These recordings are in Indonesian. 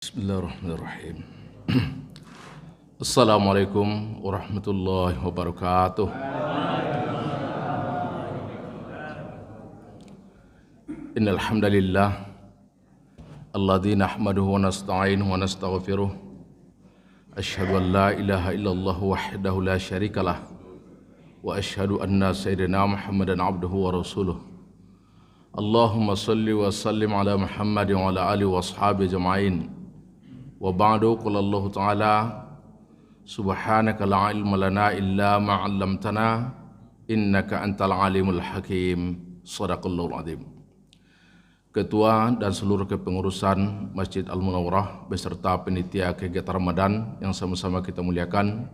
Bismillahirrahmanirrahim. Assalamualaikum warahmatullahi wabarakatuh. Innal hamdalillah alladzi nahmaduhu wa nasta'inuhu wa nastaghfiruh. Asyhadu an la ilaha illallah wahdahu la syarikalah wa asyhadu anna sayyidina Muhammadan abduhu wa rasuluh. Allahumma salli wa sallim ala Muhammad wa ala alihi wa ashabihi ajma'in. Wa ba'du qala Allah Ta'ala subhanaka la ilma lana illa ma 'allamtana innaka antal alimul hakim. Shadaqallahul azim. Ketua dan seluruh kepengurusan Masjid Al-Munawwarah beserta panitia kegiatan Ramadan yang sama-sama kita muliakan,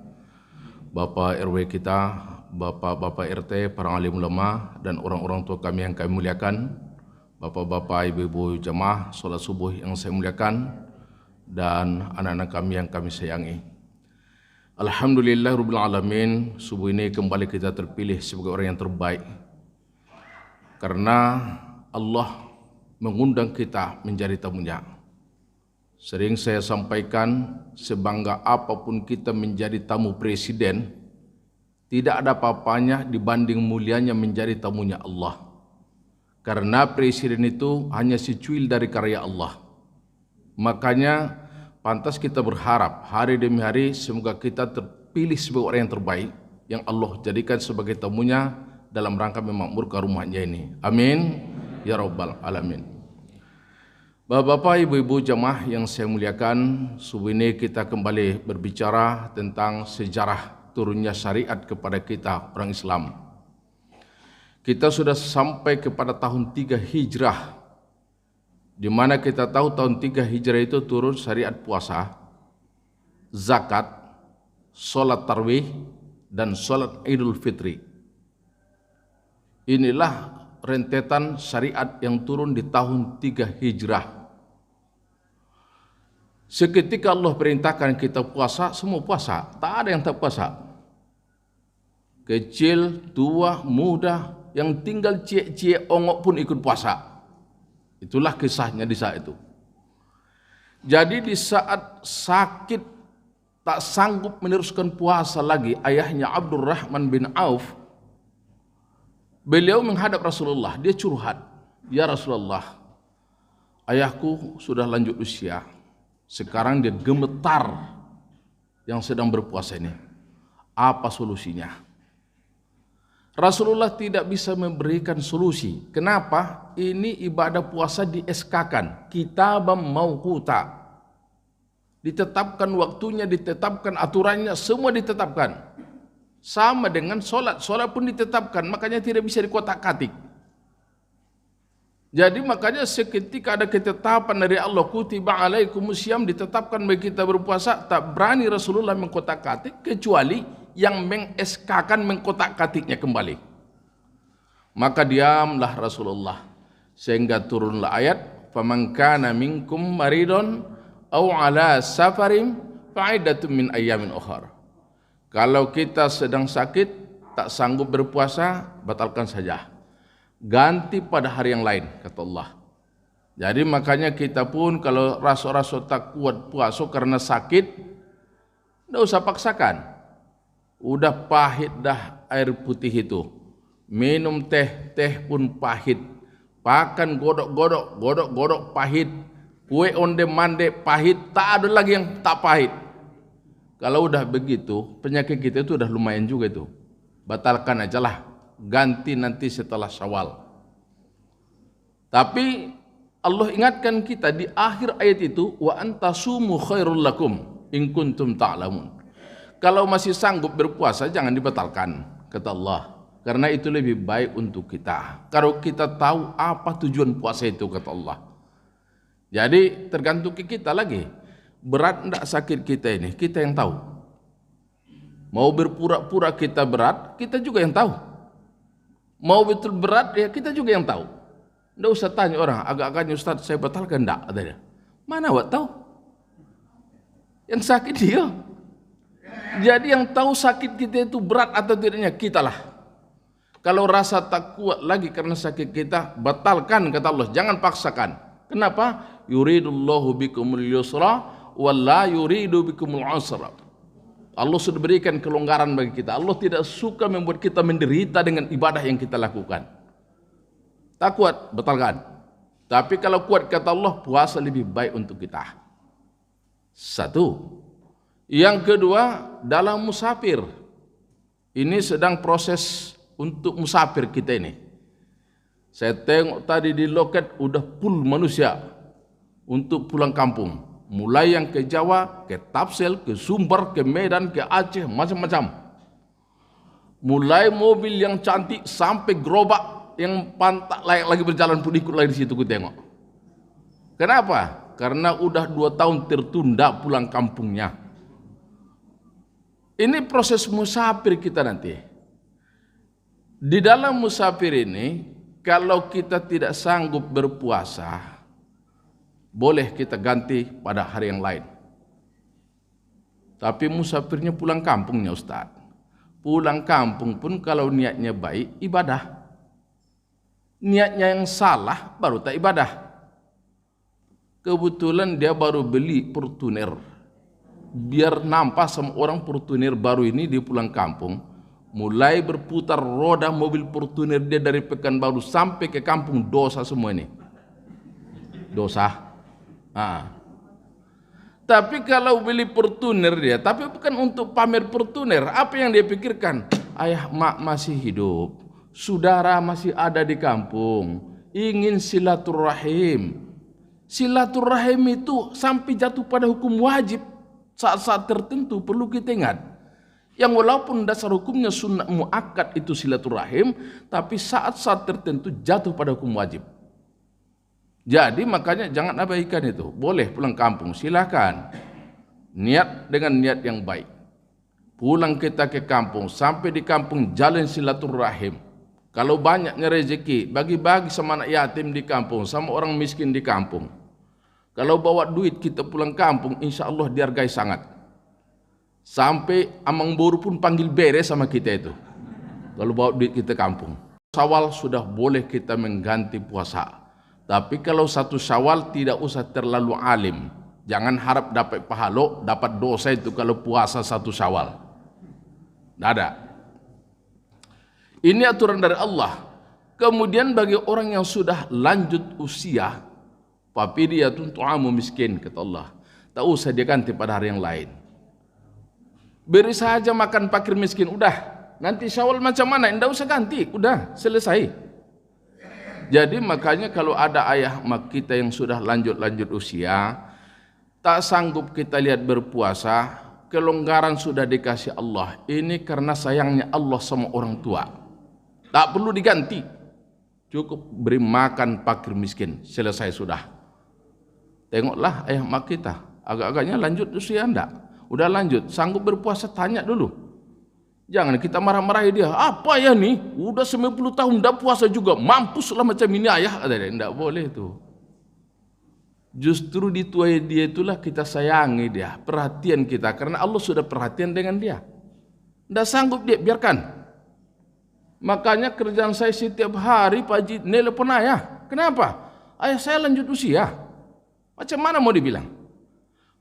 Bapak RW kita, Bapak-bapak RT, para alim ulama dan orang-orang tua kami yang kami muliakan, Bapak-bapak, Ibu-ibu jamaah salat subuh yang saya muliakan, dan anak-anak kami yang kami sayangi. Alhamdulillahirabbil alamin, subuh ini kembali kita terpilih sebagai orang yang terbaik. Karena Allah mengundang kita menjadi tamunya. Sering saya sampaikan, sebangga apapun kita menjadi tamu presiden, tidak ada apa-apanya dibanding mulianya menjadi tamunya Allah. Karena presiden itu hanya secuil dari karya Allah. Makanya pantas kita berharap hari demi hari semoga kita terpilih sebagai orang yang terbaik yang Allah jadikan sebagai tamunya dalam rangka memakmurkan rumahnya ini. Amin ya rabbal alamin. Bapak-bapak, ibu-ibu jamaah yang saya muliakan, subuh ini kita kembali berbicara tentang sejarah turunnya syariat kepada kita orang Islam. Kita sudah sampai kepada tahun 3 Hijrah, di mana kita tahu tahun 3 Hijrah itu turun syariat puasa, zakat, sholat tarawih, dan sholat Idul Fitri. Inilah rentetan syariat yang turun di tahun 3 Hijrah. Seketika Allah perintahkan kita puasa, semua puasa, tak ada yang tak puasa. Kecil, tua, muda, yang tinggal cie-cie ongok pun ikut puasa. Itulah kisahnya di saat itu. Jadi di saat sakit tak sanggup meneruskan puasa lagi, ayahnya Abdurrahman bin Auf, beliau menghadap Rasulullah, dia curhat, "Ya Rasulullah, ayahku sudah lanjut usia, sekarang dia gemetar yang sedang berpuasa ini. Apa solusinya?" Rasulullah tidak bisa memberikan solusi. Kenapa? Ini ibadah puasa di-SK-kan, kitabam mauquta. Ditetapkan waktunya, ditetapkan aturannya, semua ditetapkan. Sama dengan sholat, sholat pun ditetapkan, makanya tidak bisa dikotak-katik. Jadi makanya seketika ada ketetapan dari Allah, kutiba alaikumusiyam, ditetapkan bagi kita berpuasa, tak berani Rasulullah mengkotak-katik kecuali yang meng-SK-kan mengkotak-katiknya kembali. Maka diamlah Rasulullah sehingga turunlah ayat, faman kana minkum maridun aw ala safarin fa'iddatun min ayyamin ukhra. Kalau kita sedang sakit, tak sanggup berpuasa, batalkan saja, ganti pada hari yang lain, kata Allah. Jadi makanya kita pun kalau rasa-rasa tak kuat puasa karena sakit, tidak usah paksakan. Udah pahit dah air putih itu, minum teh pun pahit, makan godok pahit, kue onde-mande pahit, tak ada lagi yang tak pahit. Kalau udah begitu, penyakit kita itu udah lumayan juga itu, batalkan aja lah, ganti nanti setelah Syawal. Tapi Allah ingatkan kita di akhir ayat itu, wa antasumu khairul lakum in kuntum ta'lamun. Kalau masih sanggup berpuasa jangan dibatalkan, kata Allah, karena itu lebih baik untuk kita. Kalau kita tahu apa tujuan puasa itu, kata Allah. Jadi tergantung ke kita lagi, berat enggak sakit kita ini, kita yang tahu. Mau berpura-pura kita berat, kita juga yang tahu. Mau betul berat, ya kita juga yang tahu. Enggak usah tanya orang, agak-agaknya Ustaz saya batalkan enggak, katanya. Mana awak tahu? Yang sakit dia. Jadi yang tahu sakit kita itu berat atau tidaknya kitalah. Kalau rasa tak kuat lagi karena sakit kita, batalkan, kata Allah, jangan paksakan. Kenapa? yuridullahu bikumul yusra wa la yuridu bikumul usra. Allah sudah berikan kelonggaran bagi kita. Allah tidak suka membuat kita menderita dengan ibadah yang kita lakukan. Tak kuat, batalkan. Tapi kalau kuat kata Allah, puasa lebih baik untuk kita. Satu. Yang kedua, dalam musafir. Ini sedang proses untuk musafir kita ini. Saya tengok tadi di loket udah full manusia untuk pulang kampung. Mulai yang ke Jawa, ke Tapsel, ke Sumber, ke Medan, ke Aceh, macam-macam. Mulai mobil yang cantik sampai gerobak yang pantak layak lagi berjalan pun ikut lagi di situ ku tengok. Kenapa? Karena udah 2 tahun tertunda pulang kampungnya. Ini proses musafir kita nanti. Di dalam musafir ini, kalau kita tidak sanggup berpuasa, boleh kita ganti pada hari yang lain. Tapi musafirnya pulang kampungnya Ustaz. Pulang kampung pun kalau niatnya baik, ibadah. Niatnya yang salah, baru tak ibadah. Kebetulan dia baru beli Fortuner. Biar nampak sama orang Fortuner baru ini dia pulang kampung. Mulai berputar roda mobil Fortuner dia dari Pekanbaru sampai ke kampung, dosa semua ini. Dosa. Tapi kalau beli Fortuner dia, tapi bukan untuk pamer Fortuner. Apa yang dia pikirkan? Ayah mak masih hidup, saudara masih ada di kampung, ingin silaturahim. Silaturahim itu sampai jatuh pada hukum wajib. Saat-saat tertentu perlu kita ingat. Yang walaupun dasar hukumnya sunnah muakkad itu silaturahim, tapi saat-saat tertentu jatuh pada hukum wajib. Jadi makanya jangan abaikan itu. Boleh pulang kampung, silakan. Niat dengan niat yang baik. Pulang kita ke kampung, sampai di kampung jalin silaturahim. Kalau banyaknya rezeki, bagi-bagi sama anak yatim di kampung, sama orang miskin di kampung. Kalau bawa duit kita pulang kampung, insya Allah dihargai sangat. Sampai amang boru pun panggil beres sama kita itu. Kalau bawa duit kita kampung. Syawal sudah boleh kita mengganti puasa. Tapi kalau 1 Syawal tidak usah terlalu alim. Jangan harap dapat pahala, dapat dosa itu kalau puasa 1 Syawal. Tidak ada. Ini aturan dari Allah. Kemudian bagi orang yang sudah lanjut usia, fafidiyatun tu'amu miskin, kata Allah. Tak usah dia ganti pada hari yang lain. Beri saja makan fakir miskin, udah. Nanti Syawal macam mana, tidak usah ganti, udah selesai. Jadi makanya kalau ada ayah mak kita yang sudah lanjut usia, tak sanggup kita lihat berpuasa, kelonggaran sudah dikasih Allah. Ini karena sayangnya Allah sama orang tua. Tak perlu diganti. Cukup beri makan fakir miskin, selesai sudah. Tengoklah ayah mak kita, agak-agaknya lanjut usia enggak? Udah lanjut, sanggup berpuasa, tanya dulu. Jangan kita marah-marahi dia. Apa ya nih? Udah 90 tahun enggak puasa juga. Mampuslah macam ini ayah. Enggak boleh itu. Justru di tua dia itulah kita sayangi dia, perhatian kita. Karena Allah sudah perhatian dengan dia. Enggak sanggup dia, biarkan. Makanya kerjaan saya setiap hari Pak Haji nelpon ayah. Kenapa? Ayah saya lanjut usia. Macam mana mau dibilang?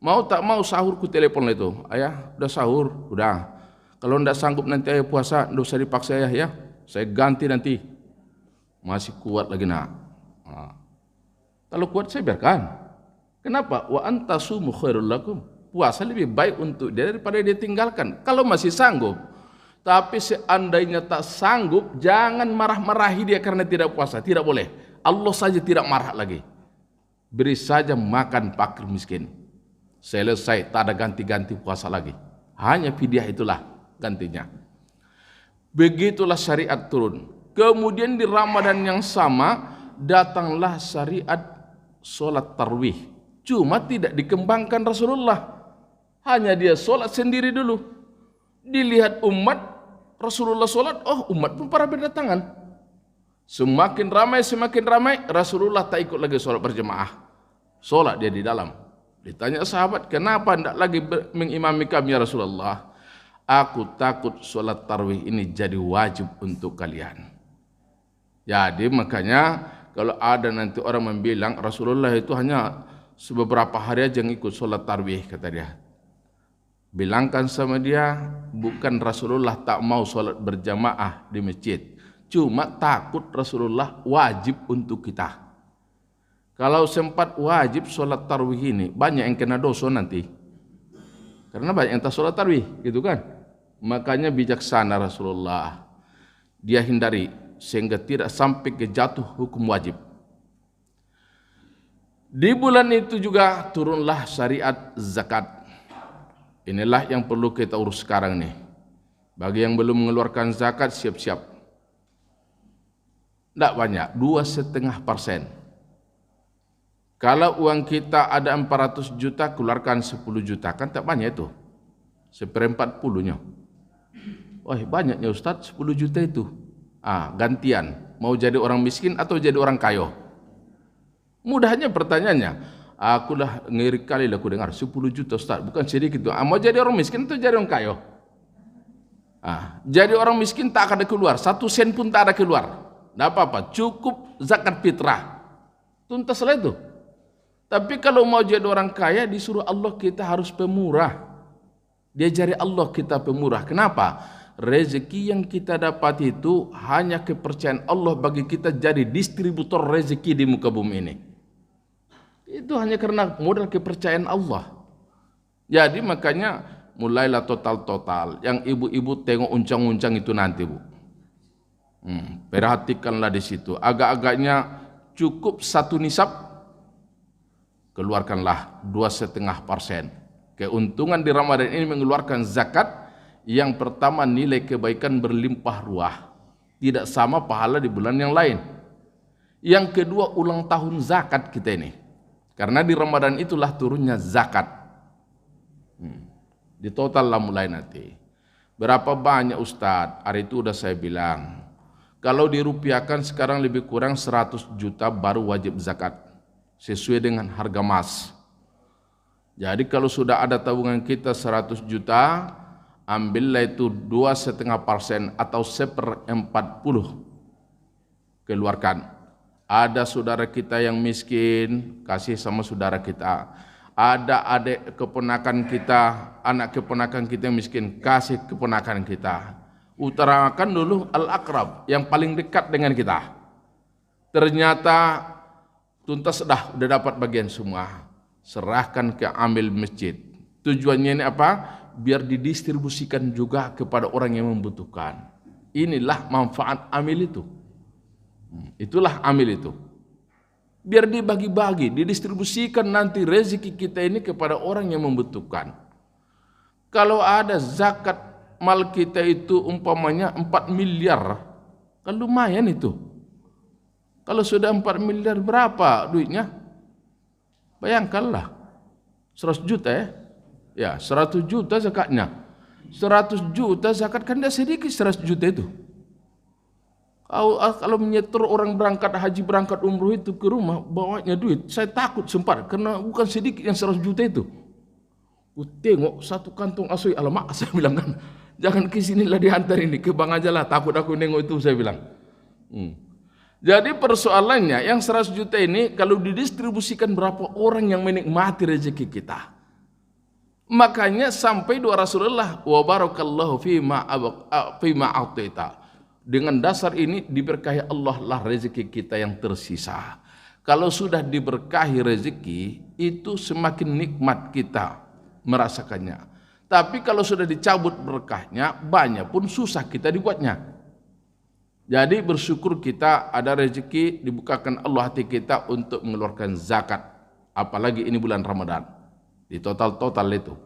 Mau tak mau sahur ku telepon itu. Ayah udah sahur, udah. Kalau tidak sanggup nanti ayah puasa, tidak usah dipaksa ayah ya. Saya ganti nanti. Masih kuat lagi nak. Kalau kuat saya biarkan. Kenapa? Wa antasumu khairul lakum. Puasa lebih baik untuk dia daripada dia tinggalkan. Kalau masih sanggup. Tapi seandainya tak sanggup, jangan marah-marahi dia karena tidak puasa. Tidak boleh. Allah saja tidak marah lagi. Beri saja makan fakir miskin. Selesai, tak ada ganti-ganti puasa lagi. Hanya fidyah itulah gantinya. Begitulah syariat turun. Kemudian di Ramadan yang sama, datanglah syariat solat tarawih. Cuma tidak dikembangkan Rasulullah. Hanya dia solat sendiri dulu. Dilihat umat, Rasulullah solat, oh umat pun pada berdatangan. Semakin ramai, Rasulullah tak ikut lagi solat berjemaah. Solat dia di dalam. Ditanya sahabat, kenapa tidak lagi mengimami kami ya Rasulullah? Aku takut solat tarawih ini jadi wajib untuk kalian. Jadi makanya kalau ada nanti orang membilang Rasulullah itu hanya beberapa hari aja ngikut sholat tarawih, kata dia. Bilangkan sama dia, bukan Rasulullah tak mau sholat berjamaah di masjid, cuma takut Rasulullah wajib untuk kita. Kalau sempat wajib sholat tarawih ini, banyak yang kena dosa nanti. Karena banyak yang tak sholat tarawih, gitu kan. Makanya bijaksana Rasulullah. Dia hindari, sehingga tidak sampai ke jatuh hukum wajib. Di bulan itu juga turunlah syariat zakat. Inilah yang perlu kita urus sekarang nih. Bagi yang belum mengeluarkan zakat, siap-siap. Tidak banyak, 2,5%. Kalau uang kita ada 400 juta, keluarkan 10 juta. Kan tak banyak itu. 1/40-nya. Wah, banyaknya Ustaz, 10 juta itu. Gantian. Mau jadi orang miskin atau jadi orang kaya? Mudahnya pertanyaannya. Aku lah ngeri kali lah aku dengar 10 juta Ustaz, bukan sedikit itu. Mau jadi orang miskin atau jadi orang kaya? Jadi orang miskin tak ada keluar, 1 sen pun tak ada keluar. Tidak apa-apa, cukup zakat fitrah. Tuntas lah itu. Tapi kalau mau jadi orang kaya, disuruh Allah kita harus pemurah. Diajari Allah kita pemurah. Kenapa? Rezeki yang kita dapat itu hanya kepercayaan Allah bagi kita jadi distributor rezeki di muka bumi ini. Itu hanya karena modal kepercayaan Allah. Jadi makanya mulailah total-total. Yang ibu-ibu tengok uncang-uncang itu nanti, Bu. Perhatikanlah di situ. Agak-agaknya cukup 1 nisab, keluarkanlah 2,5%. Keuntungan di Ramadan ini mengeluarkan zakat. Yang pertama, nilai kebaikan berlimpah ruah. Tidak sama pahala di bulan yang lain. Yang kedua, ulang tahun zakat kita ini. Karena di Ramadan itulah turunnya zakat. Di total lah mulai nanti. Berapa banyak Ustadz? Hari itu udah saya bilang. Kalau dirupiahkan sekarang lebih kurang 100 juta baru wajib zakat. Sesuai dengan harga emas. Jadi kalau sudah ada tabungan kita 100 juta, ambillah itu 2,5% atau 1/40. Keluarkan. Ada saudara kita yang miskin, kasih sama saudara kita. Ada adik keponakan kita, anak keponakan kita yang miskin, kasih keponakan kita. Utarakan dulu al-aqrab, yang paling dekat dengan kita. Ternyata tuntas udah dapat bagian semua. Serahkan ke amil masjid. Tujuannya ini apa? Biar didistribusikan juga kepada orang yang membutuhkan. Inilah manfaat amil itu. Itulah amil itu. Biar dibagi-bagi, didistribusikan nanti rezeki kita ini kepada orang yang membutuhkan. Kalau ada zakat mal kita itu umpamanya 4 miliar, kan lumayan itu. Kalau sudah 4 miliar berapa duitnya? Bayangkanlah, 100 juta ya. Ya, 100 juta zakatnya. 100 juta zakat kan tidak sedikit 100 juta itu. Kalau menyetor orang berangkat haji, berangkat umroh itu ke rumah, bawanya duit, saya takut sempat, karena bukan sedikit yang 100 juta itu. Tengok 1 kantong asoi, alamak, saya bilang kan, jangan ke sinilah dihantar ini, ke bank aja lah, takut aku nengok itu, saya bilang. Jadi persoalannya, yang 100 juta ini, kalau didistribusikan berapa orang yang menikmati rezeki kita. Makanya sampai doa Rasulullah, wa barakallahu fima a'taita. Dengan dasar ini diberkahi Allah lah rezeki kita yang tersisa. Kalau sudah diberkahi rezeki, itu semakin nikmat kita merasakannya. Tapi kalau sudah dicabut berkahnya, banyak pun susah kita dibuatnya. Jadi bersyukur kita ada rezeki, dibukakan Allah hati kita untuk mengeluarkan zakat. Apalagi ini bulan Ramadan. Di total-total itu.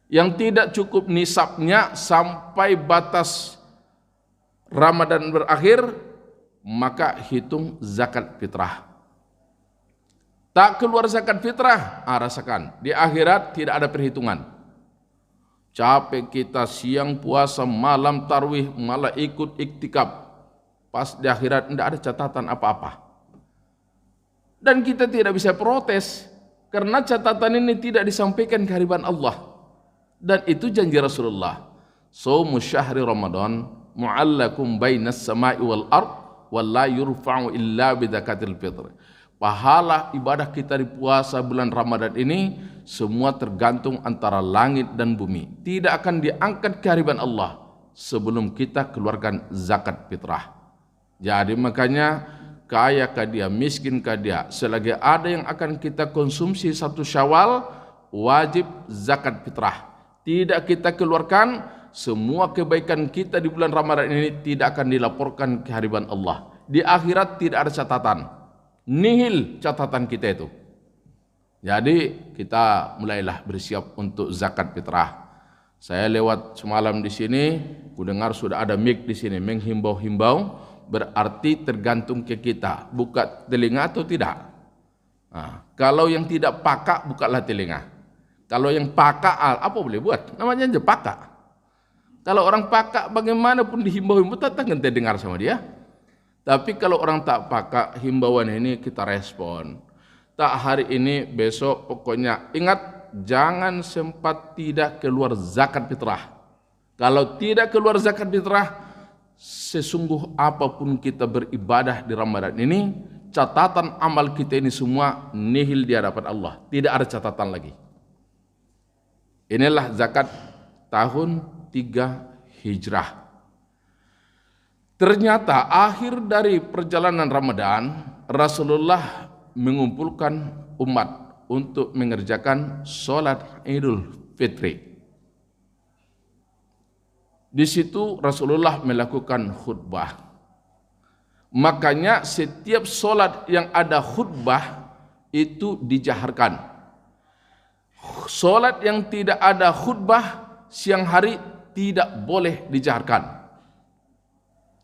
Yang tidak cukup nisabnya sampai batas Ramadan berakhir, maka hitung zakat fitrah. Tak keluar zakat fitrah, rasakan. Di akhirat tidak ada perhitungan. Capek kita siang puasa, malam tarawih, malah ikut iktikaf. Pas di akhirat tidak ada catatan apa-apa. Dan kita tidak bisa protes, karena catatan ini tidak disampaikan ke hadapan Allah. Dan itu janji Rasulullah. Shaumu syahri Ramadan mu'allakum bainas sama'i wal ard wa la yurfa'u illa bidakatil fitr. pahala ibadah kita di puasa bulan Ramadan ini semua tergantung antara langit dan bumi. Tidak akan diangkat ke hadapan Allah sebelum kita keluarkan zakat fitrah. Jadi makanya kaya kah dia, miskin kah dia, selagi ada yang akan kita konsumsi satu Syawal, wajib zakat fitrah. Tidak kita keluarkan, semua kebaikan kita di bulan Ramadan ini tidak akan dilaporkan ke hadapan Allah. Di akhirat tidak ada catatan, nihil catatan kita itu. Jadi kita mulailah bersiap untuk zakat fitrah. Saya lewat semalam di sini, ku dengar sudah ada mic di sini menghimbau-himbau, berarti tergantung ke kita, buka telinga atau tidak. Nah, kalau yang tidak pakak, bukalah telinga. Kalau yang pakak, apa boleh buat? Namanya aja pakak. Kalau orang pakak bagaimanapun dihimbau-himbau, tetap kita dengar sama dia. Tapi kalau orang tak pakak, himbauan ini kita respon. Tak hari ini, besok, pokoknya ingat, jangan sempat tidak keluar zakat fitrah. Kalau tidak keluar zakat fitrah, sesungguh apapun kita beribadah di Ramadan ini, catatan amal kita ini semua nihil di hadapan Allah. Tidak ada catatan lagi. Inilah zakat tahun 3 Hijrah. Ternyata akhir dari perjalanan Ramadan, Rasulullah mengumpulkan umat untuk mengerjakan sholat Idul Fitri. Di situ Rasulullah melakukan khutbah. Makanya setiap sholat yang ada khutbah itu dijaharkan. Sholat yang tidak ada khutbah siang hari tidak boleh dijaharkan.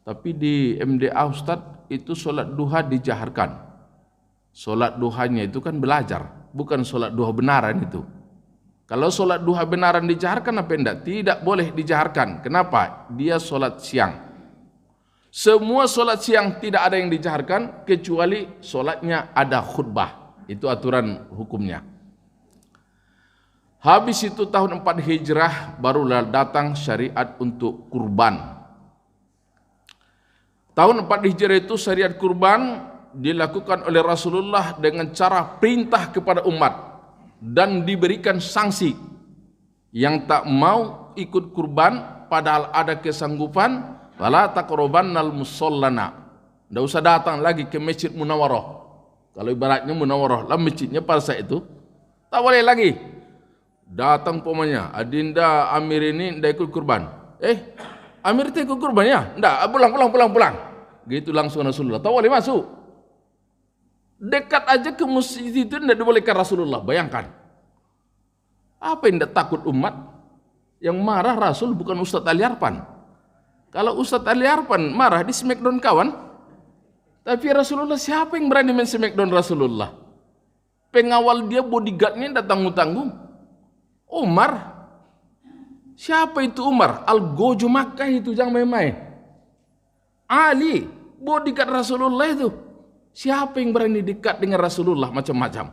Tapi di MDA Ustadz itu sholat duha dijaharkan. Sholat duhanya itu kan belajar, bukan sholat duha benaran itu. Kalau sholat duha benaran dijaharkan apa enggak? Tidak boleh dijaharkan. Kenapa? Dia sholat siang. Semua sholat siang tidak ada yang dijaharkan kecuali sholatnya ada khutbah. Itu aturan hukumnya. Habis itu tahun 4 Hijrah barulah datang syariat untuk kurban. Tahun 4 Hijrah itu syariat kurban dilakukan oleh Rasulullah dengan cara perintah kepada umat dan diberikan sanksi. Yang tak mau ikut kurban padahal ada kesanggupan, wala taqrabannal musallana. Tidak usah datang lagi ke Masjid Munawwarah. Kalau ibaratnya Munawwarah lah masjidnya pada saat itu, tak boleh lagi. Datang pomanya, Adinda Amir ini tidak ikut kurban. Amir itu ikut kurban ya? Tidak, pulang. Gitu langsung Rasulullah, tak boleh masuk. Dekat aja ke masjid itu tidak dibolehkan Rasulullah. Bayangkan. Apa yang tidak takut umat? Yang marah Rasul bukan Ustadz Ali Arfan. Kalau Ustadz Ali Arfan marah di smackdown kawan. Tapi Rasulullah, siapa yang berani main smackdown Rasulullah? Pengawal dia, bodyguardnya tidak tanggung-tanggung. Umar. Siapa itu Umar? Al-Gojo Makkah itu, jangan main-main. Ali, bodyguard Rasulullah itu. Siapa yang berani dekat dengan Rasulullah macam-macam.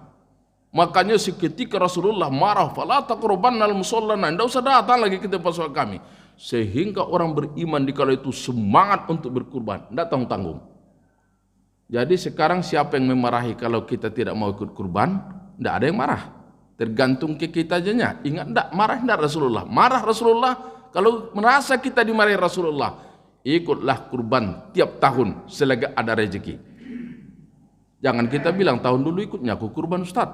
Makanya seketika Rasulullah marah, fala taqrabannal musallana, tidak usah datang lagi ke tempat sholat kami. Sehingga orang beriman di kala itu semangat untuk berkurban, tidak tanggung-tanggung. Jadi sekarang siapa yang memarahi kalau kita tidak mau ikut kurban? Tidak ada yang marah. Tergantung ke kita aja. Ingat tidak, marah tidak Rasulullah. Marah Rasulullah kalau merasa kita dimarahi Rasulullah. Ikutlah kurban tiap tahun selagi ada rezeki. Jangan kita bilang tahun dulu ikutnya aku kurban Ustaz.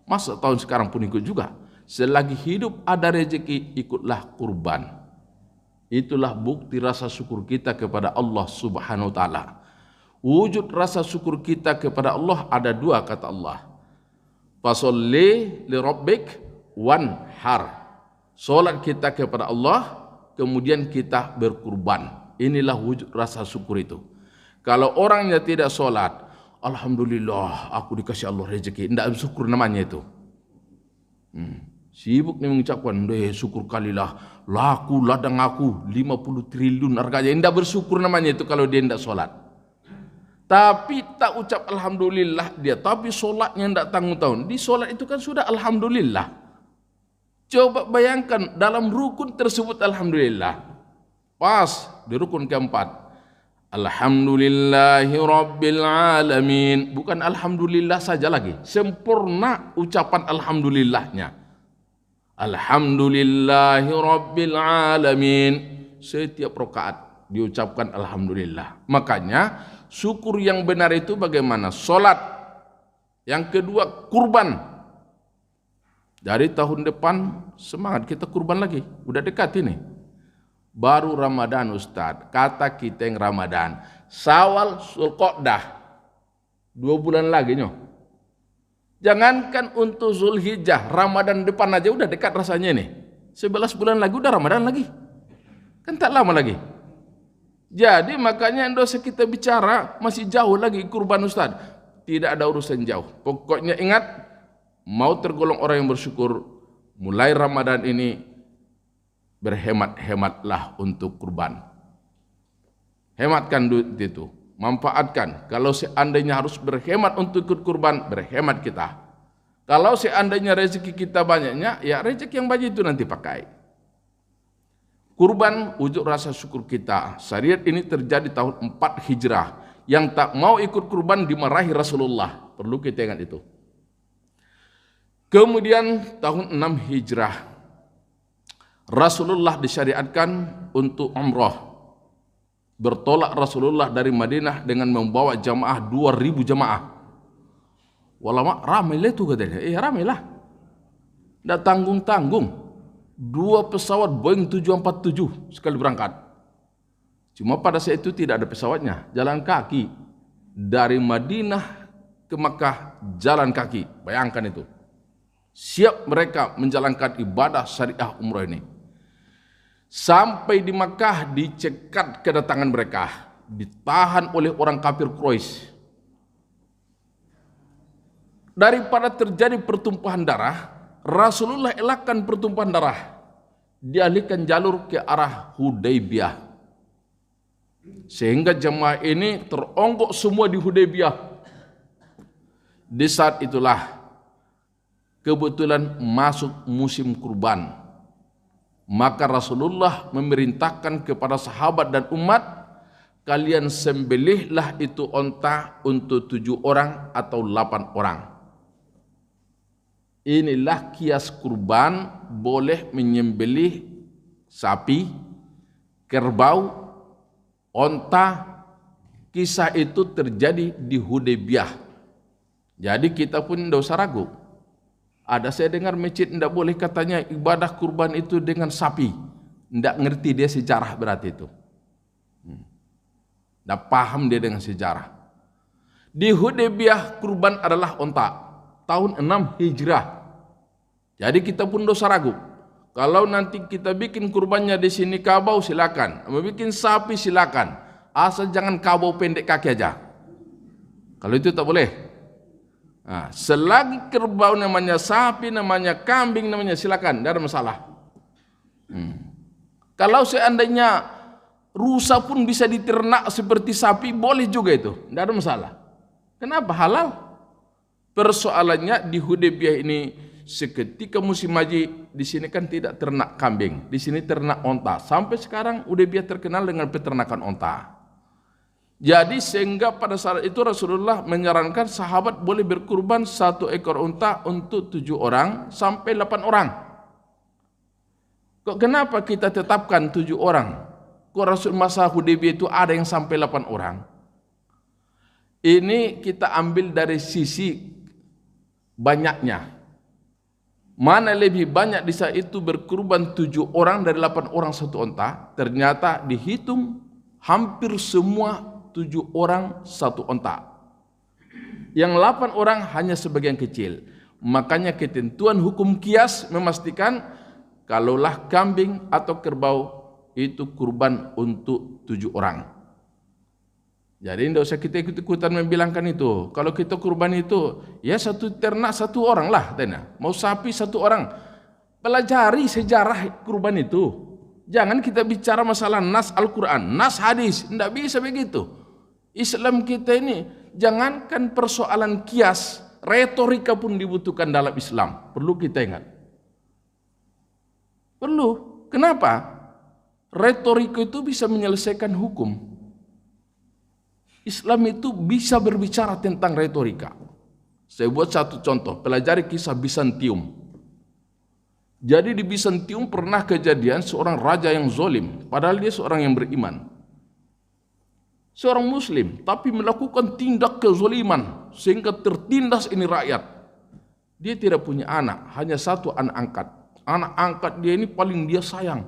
Masa tahun sekarang pun ikut juga. Selagi hidup ada rezeki, ikutlah kurban. Itulah bukti rasa syukur kita kepada Allah Subhanahu wa taala. Wujud rasa syukur kita kepada Allah ada dua, kata Allah. Fasolli li rabbik wanhar. Salat kita kepada Allah, kemudian kita berkurban. Inilah wujud rasa syukur itu. Kalau orangnya tidak solat, alhamdulillah aku dikasih Allah rezeki, tidak bersyukur namanya itu. Sibuk nih mengucapkan, syukur kalilah, laku ladang aku 50 triliun harganya. Tidak bersyukur namanya itu kalau dia tidak solat. Tapi tak ucap alhamdulillah dia, tapi solatnya tidak tanggung-tanggung. Di solat itu kan sudah alhamdulillah. Coba bayangkan dalam rukun tersebut alhamdulillah. Pas di rukun keempat, Alhamdulillahi Rabbil Alamin. Bukan alhamdulillah saja lagi, sempurna ucapan alhamdulillahnya. Alhamdulillahi Rabbil Alamin. Setiap rakaat diucapkan alhamdulillah. Makanya syukur yang benar itu bagaimana? Salat. Yang kedua kurban. Dari tahun depan semangat kita kurban lagi. Udah dekat ini. Baru Ramadan Ustaz, kata kita yang Ramadan, Syawal, Zulqa'dah, 2 bulan lagi nyoh. Jangankan untuk Zulhijjah, Ramadan depan aja udah dekat rasanya nih. 11 bulan lagi udah Ramadan lagi, kan tak lama lagi. Jadi makanya dosa kita bicara masih jauh lagi kurban Ustaz. Tidak ada urusan jauh. Pokoknya ingat, mau tergolong orang yang bersyukur, mulai Ramadan ini berhemat-hematlah untuk kurban. Hematkan duit itu, manfaatkan. Kalau seandainya harus berhemat untuk ikut kurban, berhemat kita. Kalau seandainya rezeki kita banyaknya, ya rezeki yang banyak itu nanti pakai. Kurban wujud rasa syukur kita. Syariat ini terjadi tahun 4 Hijrah. Yang tak mau ikut kurban dimarahi Rasulullah. Perlu kita ingat itu. Kemudian tahun 6 Hijrah, Rasulullah disyariatkan untuk umrah. Bertolak Rasulullah dari Madinah dengan membawa jamaah 2.000 jamaah. Walama ramai lah itu katanya. Ramai lah. Tidak tanggung-tanggung. 2 pesawat Boeing 747 sekali berangkat. Cuma pada saat itu tidak ada pesawatnya. Jalan kaki. Dari Madinah ke Makkah jalan kaki. Bayangkan itu. Siap mereka menjalankan ibadah syariah umrah ini. Sampai di Makkah dicekat kedatangan mereka, ditahan oleh orang kafir Quraisy. Daripada terjadi pertumpahan darah, Rasulullah elakkan pertumpahan darah, dialihkan jalur ke arah Hudaybiyah, sehingga jemaah ini teronggok semua di Hudaybiyah. Di saat itulah kebetulan masuk musim kurban. Maka Rasulullah memerintahkan kepada sahabat dan umat, kalian sembelihlah itu onta untuk 7 orang atau 8 orang. Inilah kias kurban, boleh menyembelih sapi, kerbau, onta. Kisah itu terjadi di Hudaybiyah. Jadi kita pun tidak usah ragu. Ada saya dengar masjid tidak boleh katanya ibadah kurban itu dengan sapi. Tidak ngerti dia sejarah berarti itu. Tidak paham dia dengan sejarah. Di Hudaybiyah kurban adalah onta. Tahun 6 Hijrah. Jadi kita pun dosa ragu. Kalau nanti kita bikin kurbannya di sini kabau silakan. Mau bikin sapi silakan. Asal jangan kabau pendek kaki aja. Kalau itu tak boleh. Nah, selagi kerbau namanya sapi, namanya kambing, namanya silakan, tidak ada masalah. Kalau seandainya rusa pun bisa diternak seperti sapi, boleh juga itu, tidak ada masalah. Kenapa? Halal. Persoalannya di Hudaybiyah ini, seketika musim haji, di sini kan tidak ternak kambing, di sini ternak onta. Sampai sekarang Hudaybiyah terkenal dengan peternakan onta. Jadi sehingga pada saat itu Rasulullah menyarankan sahabat boleh berkurban 1 ekor unta untuk 7 orang sampai 8 orang. Kok kenapa kita tetapkan 7 orang? Kok Rasul masa Hudaybiyah itu ada yang sampai 8 orang? Ini kita ambil dari sisi banyaknya. Mana lebih banyak di saat itu berkurban 7 orang dari 8 orang 1 unta? Ternyata dihitung hampir semua 7 orang 1 unta. Yang 8 orang hanya sebagian kecil. Makanya ketentuan hukum kias memastikan kalaulah kambing atau kerbau itu kurban untuk 7 orang. Jadi tidak usah kita ikut-ikutan membilangkan itu. Kalau kita kurban itu, ya 1 ternak 1 orang lah. Mau sapi 1 orang. Pelajari sejarah kurban itu. Jangan kita bicara masalah nas Al-Quran, nas hadis, tidak bisa begitu. Islam kita ini, jangankan persoalan kias, retorika pun dibutuhkan dalam Islam. Perlu kita ingat. Perlu. Kenapa? Retorika itu bisa menyelesaikan hukum. Islam itu bisa berbicara tentang retorika. Saya buat satu contoh, pelajari kisah Bizantium. Jadi di Bizantium pernah kejadian seorang raja yang zolim, padahal dia seorang yang beriman. Seorang muslim, tapi melakukan tindak kezoliman, sehingga tertindas ini rakyat. Dia tidak punya anak, hanya satu anak angkat. Anak angkat dia ini paling dia sayang.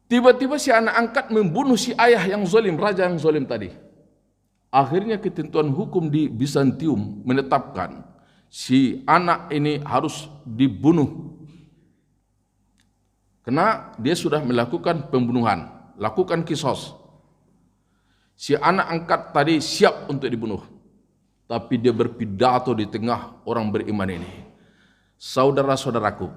Tiba-tiba si anak angkat membunuh si ayah yang zolim, raja yang zolim tadi. Akhirnya ketentuan hukum di Bizantium menetapkan si anak ini harus dibunuh. Karena dia sudah melakukan pembunuhan, lakukan kisos. Si anak angkat tadi siap untuk dibunuh. Tapi dia berpidato di tengah orang beriman ini. Saudara-saudaraku,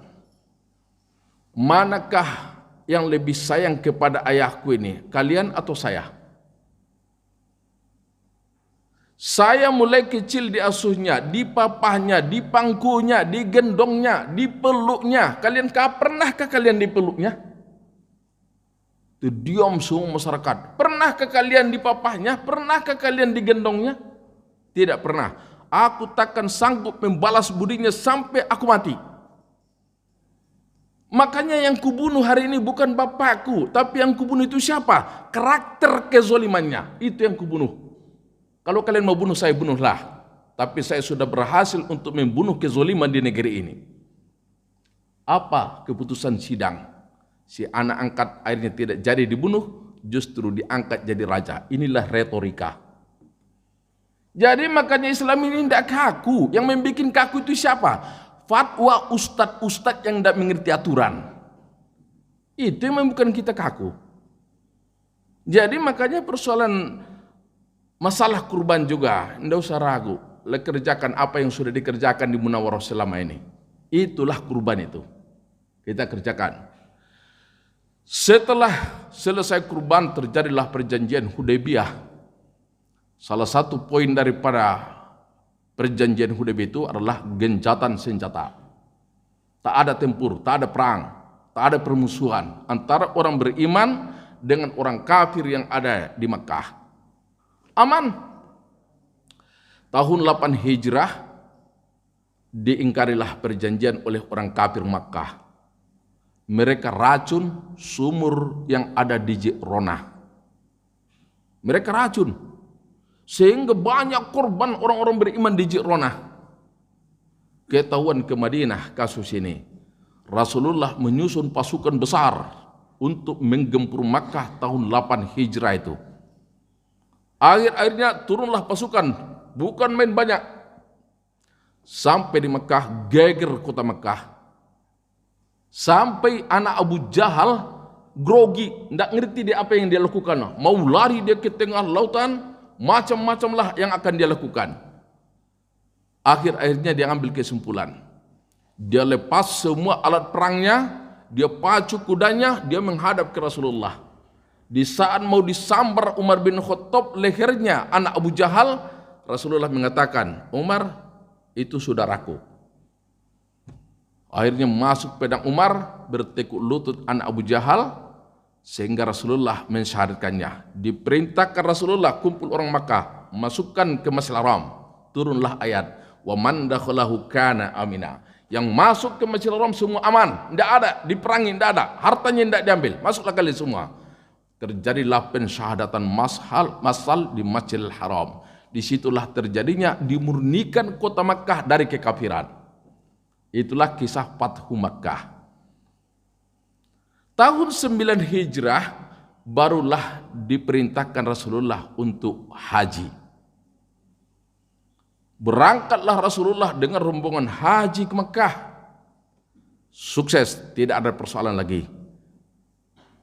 manakah yang lebih sayang kepada ayahku ini, kalian atau saya? Saya mulai kecil diasuhnya, dipapahnya, dipangkunya, digendongnya, dipeluknya. Pernahkah kalian dipeluknya? Itu diam semua masyarakat. Pernahkah kalian dipapahnya? Pernahkah kalian digendongnya? Tidak pernah. Aku takkan sanggup membalas budinya sampai aku mati. Makanya yang kubunuh hari ini bukan bapakku, tapi yang kubunuh itu siapa? Karakter kezolimannya. Itu yang kubunuh. Kalau kalian mau bunuh saya, bunuhlah. Tapi saya sudah berhasil untuk membunuh kezoliman di negeri ini. Apa keputusan sidang? Si anak angkat akhirnya tidak jadi dibunuh, justru diangkat jadi raja. Inilah retorika. Jadi makanya Islam ini tidak kaku. Yang membuat kaku itu siapa? Fatwa ustadz-ustadz yang tidak mengerti aturan. Itu yang membuat kita kaku. Jadi makanya persoalan masalah kurban juga, tidak usah ragu. Kerjakan apa yang sudah dikerjakan di Munawarah selama ini. Itulah kurban itu. Kita kerjakan. Setelah selesai kurban terjadilah perjanjian Hudaybiyah. Salah satu poin daripada perjanjian Hudaybiyah itu adalah gencatan senjata. Tak ada tempur, tak ada perang, tak ada permusuhan antara orang beriman dengan orang kafir yang ada di Makkah. Aman. Tahun 8 Hijrah diingkarilah perjanjian oleh orang kafir Makkah. Mereka racun sumur yang ada di Ji'ronah. Mereka racun sehingga banyak korban orang-orang beriman di Ji'ronah. Ketahuan ke Madinah kasus ini. Rasulullah menyusun pasukan besar untuk menggempur Makkah tahun 8 Hijrah itu. Akhir-akhirnya turunlah pasukan, bukan main banyak. Sampai di Mekah, geger kota Mekah. Sampai anak Abu Jahal grogi, tidak ngerti dia apa yang dia lakukan. Mau lari dia ke tengah lautan, macam-macam lah yang akan dia lakukan. Akhir-akhirnya dia ambil kesimpulan. Dia lepas semua alat perangnya, dia pacu kudanya, dia menghadap ke Rasulullah. Di saat mau disambar Umar bin Khattab lehernya anak Abu Jahal, Rasulullah mengatakan, Umar itu saudaraku. Akhirnya masuk pedang Umar, bertekuk lutut anak Abu Jahal, sehingga Rasulullah mensyahadatkannya. Diperintahkan Rasulullah kumpul orang Makkah, masukkan ke Masjidil Haram. Turunlah ayat, wa man dakhalahu kana amina. Yang masuk ke Masjidil Haram semua aman, tidak ada diperangi, tidak ada, hartanya tidak diambil, masuklah kalian semua. Terjadilah pensyahadatan massal di Masjidil Haram. Disitulah terjadinya dimurnikan kota Makkah dari kekafiran. Itulah kisah Fathu Makkah. Tahun 9 Hijrah barulah diperintahkan Rasulullah untuk haji. Berangkatlah Rasulullah dengan rombongan haji ke Makkah. Sukses, tidak ada persoalan lagi.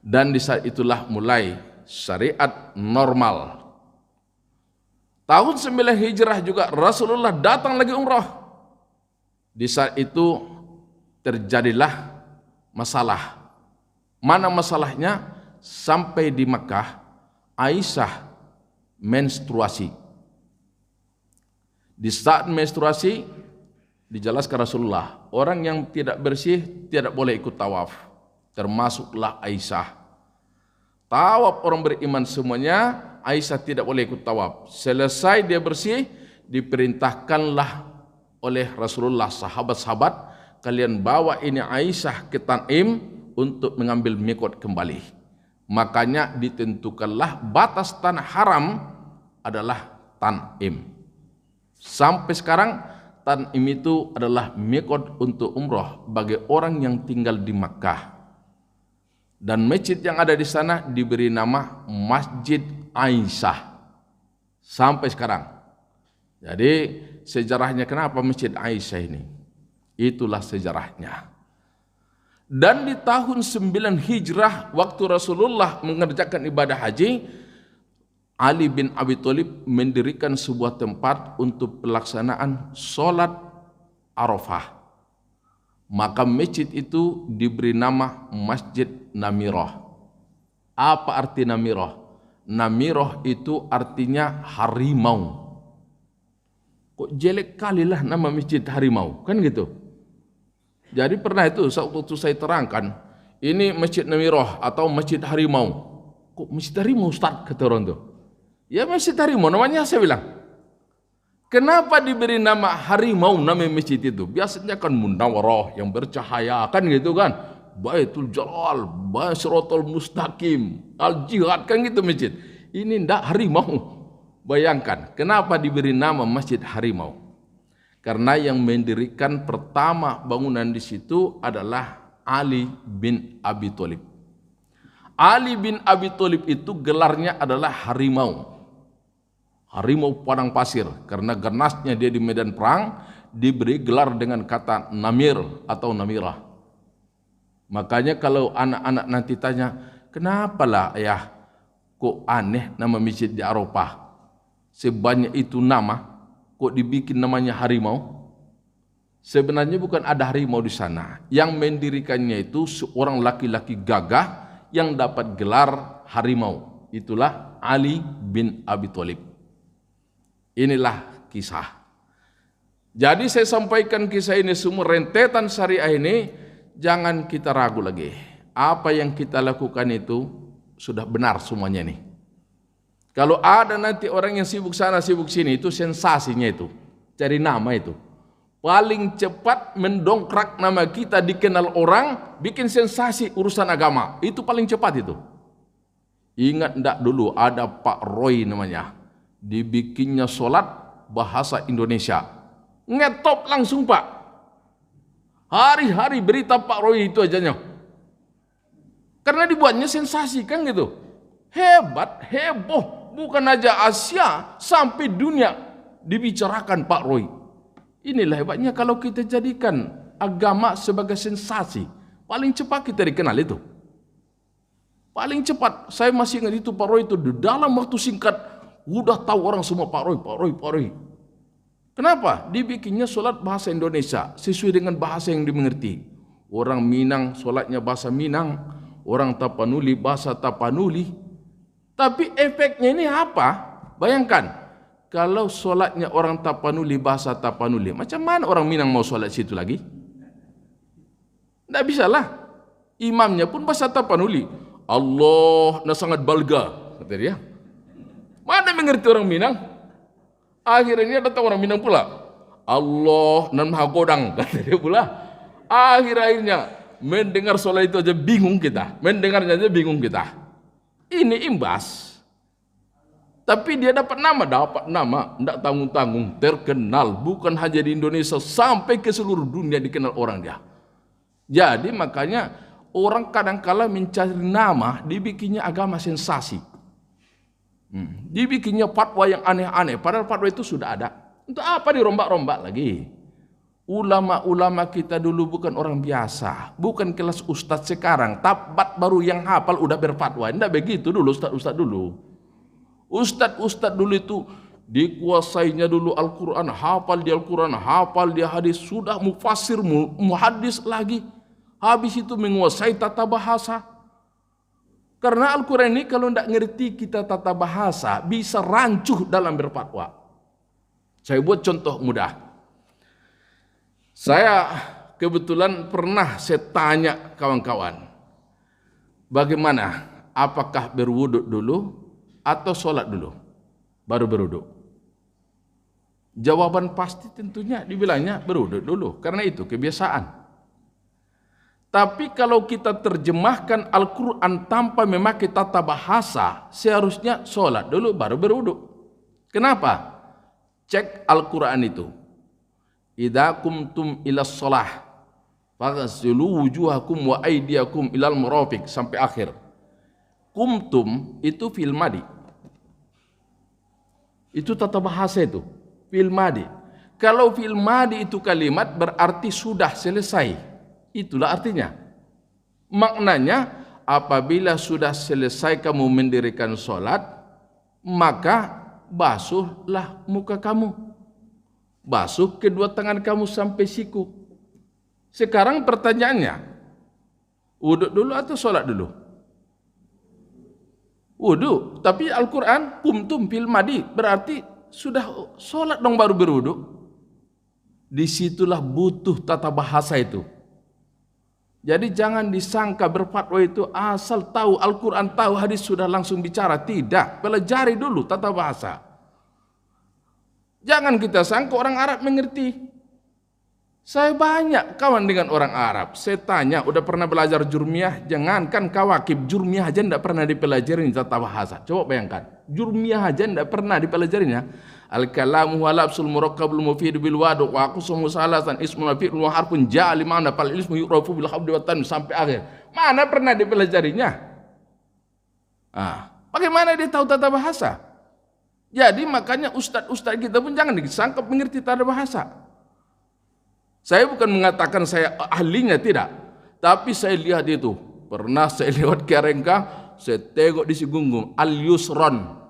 Dan di saat itulah mulai syariat normal. Tahun 9 Hijrah juga Rasulullah datang lagi umrah. Di saat itu terjadilah masalah. Mana masalahnya? Sampai di Makkah, Aisyah menstruasi. Di saat menstruasi, dijelaskan Rasulullah, orang yang tidak bersih tidak boleh ikut tawaf. Termasuklah Aisyah. Tawaf orang beriman semuanya, Aisyah tidak boleh ikut tawaf. Selesai dia bersih, diperintahkanlah oleh Rasulullah sahabat-sahabat, kalian bawa ini Aisyah ke Tan'im untuk mengambil mikot kembali. Makanya ditentukanlah batas tanah haram adalah Tan'im. Sampai sekarang Tan'im itu adalah mikot untuk umroh bagi orang yang tinggal di Makkah. Dan masjid yang ada di sana diberi nama Masjid Aisyah sampai sekarang. Jadi sejarahnya kenapa Masjid Aisyah ini? Itulah sejarahnya. Dan di tahun 9 Hijrah waktu Rasulullah mengerjakan ibadah haji, Ali bin Abi Thalib mendirikan sebuah tempat untuk pelaksanaan sholat Arafah. Maka masjid itu diberi nama Masjid Namirah. Apa arti Namirah? Namirah itu artinya harimau. Kok jelek kalilah nama masjid harimau, kan gitu. Jadi pernah itu waktu saya terangkan, ini Masjid Namirah atau Masjid Harimau. Kok Masjid Harimau Ustaz, kata orang tuh. Ya Masjid Harimau namanya, saya bilang. Kenapa diberi nama harimau nama masjid itu? Biasanya kan Munawwarah yang bercahaya, kan gitu kan. Baitul Jalal, Siratal Mustaqim, Al-Jihad, kan gitu masjid. Ini ndak harimau. Bayangkan, kenapa diberi nama Masjid Harimau? Karena yang mendirikan pertama bangunan di situ adalah Ali bin Abi Thalib. Ali bin Abi Thalib itu gelarnya adalah harimau. Harimau padang pasir, karena ganasnya dia di medan perang diberi gelar dengan kata Namir atau Namirah. Makanya kalau anak-anak nanti tanya, kenapa lah ayah kok aneh nama masjid di Arafah? Sebanyak itu nama, kok dibikin namanya harimau? Sebenarnya bukan ada harimau di sana. Yang mendirikannya itu seorang laki-laki gagah yang dapat gelar harimau. Itulah Ali bin Abi Thalib. Inilah kisah. Jadi saya sampaikan kisah ini semua rentetan syariah ini, jangan kita ragu lagi. Apa yang kita lakukan itu sudah benar semuanya nih. Kalau ada nanti orang yang sibuk sana sibuk sini, itu sensasinya itu. Cari nama itu. Paling cepat mendongkrak nama kita dikenal orang, bikin sensasi urusan agama. Itu paling cepat itu. Ingat enggak dulu ada Pak Roy namanya. Dibikinnya sholat bahasa Indonesia. Ngetop langsung Pak. Hari-hari berita Pak Roy itu ajanya. Karena dibuatnya sensasi kan gitu. Hebat, heboh. Bukan aja Asia, sampai dunia dibicarakan Pak Roy. Inilah hebatnya kalau kita jadikan agama sebagai sensasi. Paling cepat kita dikenal itu. Paling cepat. Saya masih ingat itu Pak Roy itu dalam waktu singkat udah tahu orang semua Pak Roy. Kenapa? Dibikinnya sholat bahasa Indonesia sesuai dengan bahasa yang dimengerti. Orang Minang sholatnya bahasa Minang, orang Tapanuli bahasa Tapanuli. Tapi efeknya ini apa? Bayangkan, kalau sholatnya orang Tapanuli bahasa Tapanuli, macam mana orang Minang mau sholat situ lagi? Tidak bisa lah. Imamnya pun bahasa Tapanuli. Allah na sangat balga, kata dia. Mana mengerti orang Minang? Akhirnya datang orang Minang pula. Allah nan maha godang, kata dia pula. Akhirnya mendengar sholat itu aja bingung kita. Mendengarnya aja bingung kita. Ini imbas. Tapi dia dapat nama, tidak tanggung-tanggung, terkenal. Bukan hanya di Indonesia, sampai ke seluruh dunia dikenal orang dia. Jadi makanya orang kadang-kala mencari nama, dibikinnya agama sensasi. Dibikinnya fatwa yang aneh-aneh, padahal fatwa itu sudah ada. Untuk apa dirombak-rombak lagi? Ulama-ulama kita dulu bukan orang biasa, bukan kelas ustadz sekarang. Tabat baru yang hafal udah berfatwa. Tidak begitu dulu ustadz-ustadz dulu. Ustadz-ustadz dulu itu dikuasainya dulu Al-Quran, hafal dia Al-Quran, hafal dia hadis, sudah mufassir, muhadis lagi. Habis itu menguasai tata bahasa. Karena Al-Quran ini kalau tidak ngerti kita tata bahasa, bisa rancuh dalam berfatwa. Saya buat contoh mudah. Saya kebetulan pernah saya tanya kawan-kawan, bagaimana? Apakah berwuduk dulu atau sholat dulu baru berwudu? Jawaban pasti tentunya dibilangnya berwudu dulu, karena itu kebiasaan. Tapi kalau kita terjemahkan Al-Quran tanpa memakai tata bahasa, seharusnya sholat dulu baru berwudu. Kenapa? Cek Al-Quran itu. Idza kumtum ila shalah faghsilu wujuhakum wa aydiyakum ilal marafiq sampai akhir. Kumtum itu fi'il madi. Itu tata bahasa itu, fi'il madi. Kalau fi'il madi itu kalimat berarti sudah selesai. Itulah artinya. Maknanya apabila sudah selesai kamu mendirikan sholat, maka basuhlah muka kamu, basuh kedua tangan kamu sampai siku. Sekarang pertanyaannya, wudu dulu atau sholat dulu? Wudu. Tapi Al-Quran kumtum fil madi berarti sudah sholat dong baru berwudu. Disitulah butuh tata bahasa itu. Jadi jangan disangka berfatwa itu asal tahu Al-Quran, tahu hadis sudah langsung bicara. Tidak, pelajari dulu tata bahasa. Jangan kita sangka orang Arab mengerti. Saya banyak kawan dengan orang Arab. Saya tanya, udah pernah belajar jurmiyah? Jangankan kawakib, jurmiyah aja tidak pernah dipelajarin tata bahasa. Coba bayangkan, jurmiyah aja tidak pernah dipelajarinya. Al-kalamu wa labsul murakkabul mufid bil wadu wa aqsumu salasan ismun fi'lun wa harfun ja'ali ma'na fal ilmu yu'rafu bil habdi wa tan sampai akhir. Mana pernah dipelajarinya? Bagaimana dia tahu tata bahasa? Jadi makanya ustaz-ustaz kita pun jangan disangka mengerti tata bahasa. Saya bukan mengatakan saya ahlinya, tidak. Tapi saya lihat itu. Pernah saya lewat ke Arengka, saya tengok di Sigunggung al-yusron.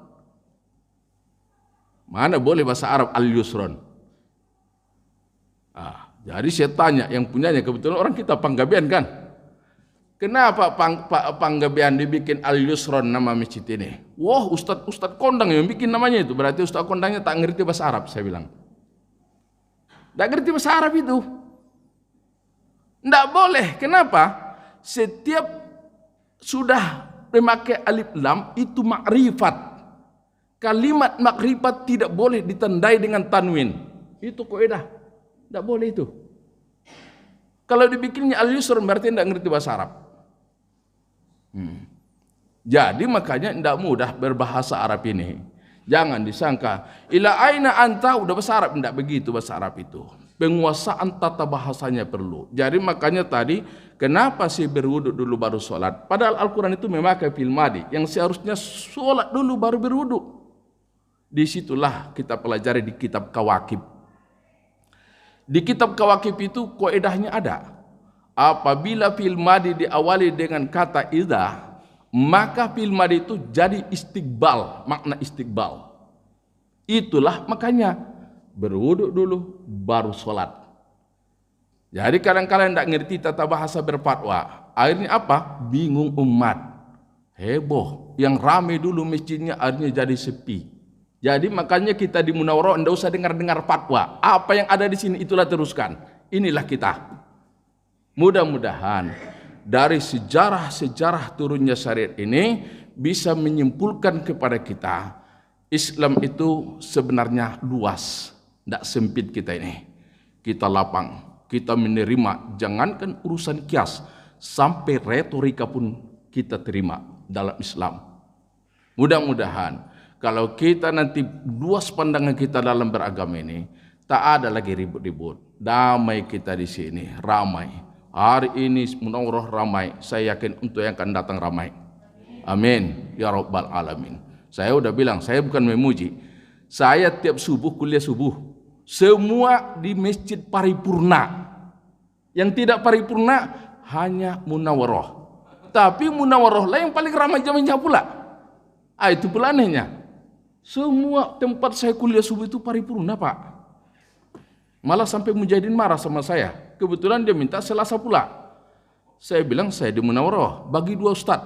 Mana boleh bahasa Arab al-yusron? Jadi saya tanya, yang punyanya kebetulan orang kita Panggabean kan? Kenapa Panggabean dibikin al-yusron nama masjid ini? Wah, Ustadz kondang yang bikin namanya itu. Berarti Ustadz kondangnya tak ngerti bahasa Arab, saya bilang. Tak ngerti bahasa Arab itu. Tidak boleh. Kenapa? Setiap sudah memakai alif lam itu makrifat. Kalimat makrifat tidak boleh ditandai dengan tanwin. Itu kaidah. Tidak boleh itu. Kalau dibikinnya al-yusr berarti tidak ngerti bahasa Arab. Jadi makanya tidak mudah berbahasa Arab ini. Jangan disangka ila aina anta udah bahasa Arab, tidak begitu bahasa Arab itu. Penguasaan tata bahasanya perlu. Jadi makanya tadi kenapa sih berwudu dulu baru sholat? Padahal Al-Quran itu memakai fi'il madi yang seharusnya sholat dulu baru berwudu. Disitulah kita pelajari di kitab Kawakib. Di kitab Kawakib itu kaidahnya ada. Apabila fi'il madi diawali dengan kata idza, maka fi'il madi itu jadi istiqbal, makna istiqbal. Itulah makanya berwudu dulu baru sholat. Jadi kadang-kadang tidak ngerti tata bahasa berfatwa. Akhirnya apa? Bingung umat. Heboh. Yang ramai dulu masjidnya akhirnya jadi sepi. Jadi makanya kita di Munawarah tidak usah dengar-dengar fatwa. Apa yang ada di sini itulah teruskan. Inilah kita. Mudah-mudahan dari sejarah-sejarah turunnya syariat ini bisa menyimpulkan kepada kita Islam itu sebenarnya luas, tidak sempit kita ini. Kita lapang, kita menerima, jangankan urusan kias, sampai retorika pun kita terima dalam Islam. Mudah-mudahan kalau kita nanti luas pandangan kita dalam beragama ini, tak ada lagi ribut-ribut. Damai kita di sini, ramai. Hari ini Munawarah ramai, saya yakin untuk yang akan datang ramai. Amin ya rabbal alamin. Saya udah bilang, saya bukan memuji. Saya tiap subuh kuliah subuh, semua di masjid paripurna. Yang tidak paripurna hanya Munawarah. Tapi Munawarah lah yang paling ramai jamnya pula. Itu pula anehnya. Semua tempat saya kuliah subuh itu paripurna, Pak. Malah sampai Mujahidin marah sama saya. Kebetulan dia minta Selasa pula. Saya bilang saya di Munawarah, bagi 2 ustaz.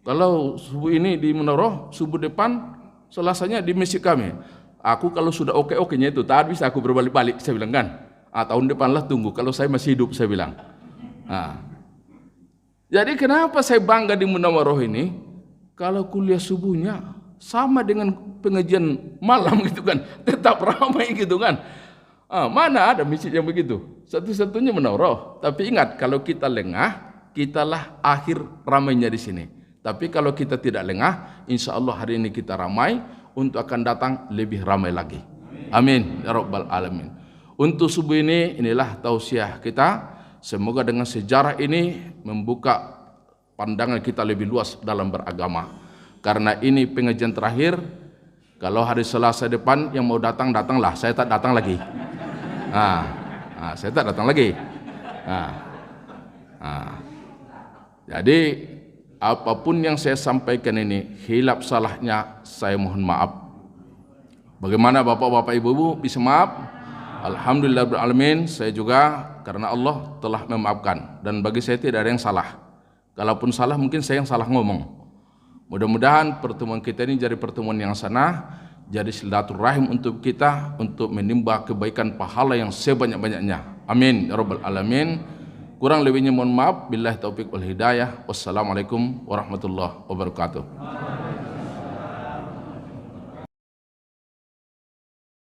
Kalau subuh ini di Munawarah, subuh depan, Selasanya di masjid kami. Aku kalau sudah oke-okenya itu, tak bisa aku berbalik-balik, saya bilang kan. Tahun depan lah tunggu, kalau saya masih hidup, saya bilang. Jadi kenapa saya bangga di Munawarah ini? Kalau kuliah subuhnya sama dengan pengajian malam gitu kan, tetap ramai gitu kan. Mana ada masjid yang begitu? Satu-satunya Menara. Tapi ingat, kalau kita lengah, kitalah akhir ramainya di sini. Tapi kalau kita tidak lengah, insya Allah hari ini kita ramai, untuk akan datang lebih ramai lagi. Amin ya rabbal alamin. Untuk subuh ini, inilah tausiah kita. Semoga dengan sejarah ini membuka pandangan kita lebih luas dalam beragama. Karena ini pengajian terakhir. Kalau hari Selasa depan yang mau datang, datanglah. Saya tak datang lagi. Saya tak datang lagi. Jadi apapun yang saya sampaikan ini hilap salahnya, saya mohon maaf. Bagaimana bapak-bapak ibu-ibu bisa maaf? Alhamdulillahirrahmanirrahim. Saya juga karena Allah telah memaafkan, dan bagi saya tidak ada yang salah. Kalaupun salah mungkin saya yang salah ngomong. Mudah-mudahan pertemuan kita ini jadi pertemuan yang sanah, jadi silaturahim untuk kita, untuk menimba kebaikan pahala yang sebanyak-banyaknya. Amin ya rabbal alamin. Kurang lebihnya mohon maaf. Billahi taufiq wal hidayah. Wassalamualaikum warahmatullahi wabarakatuh.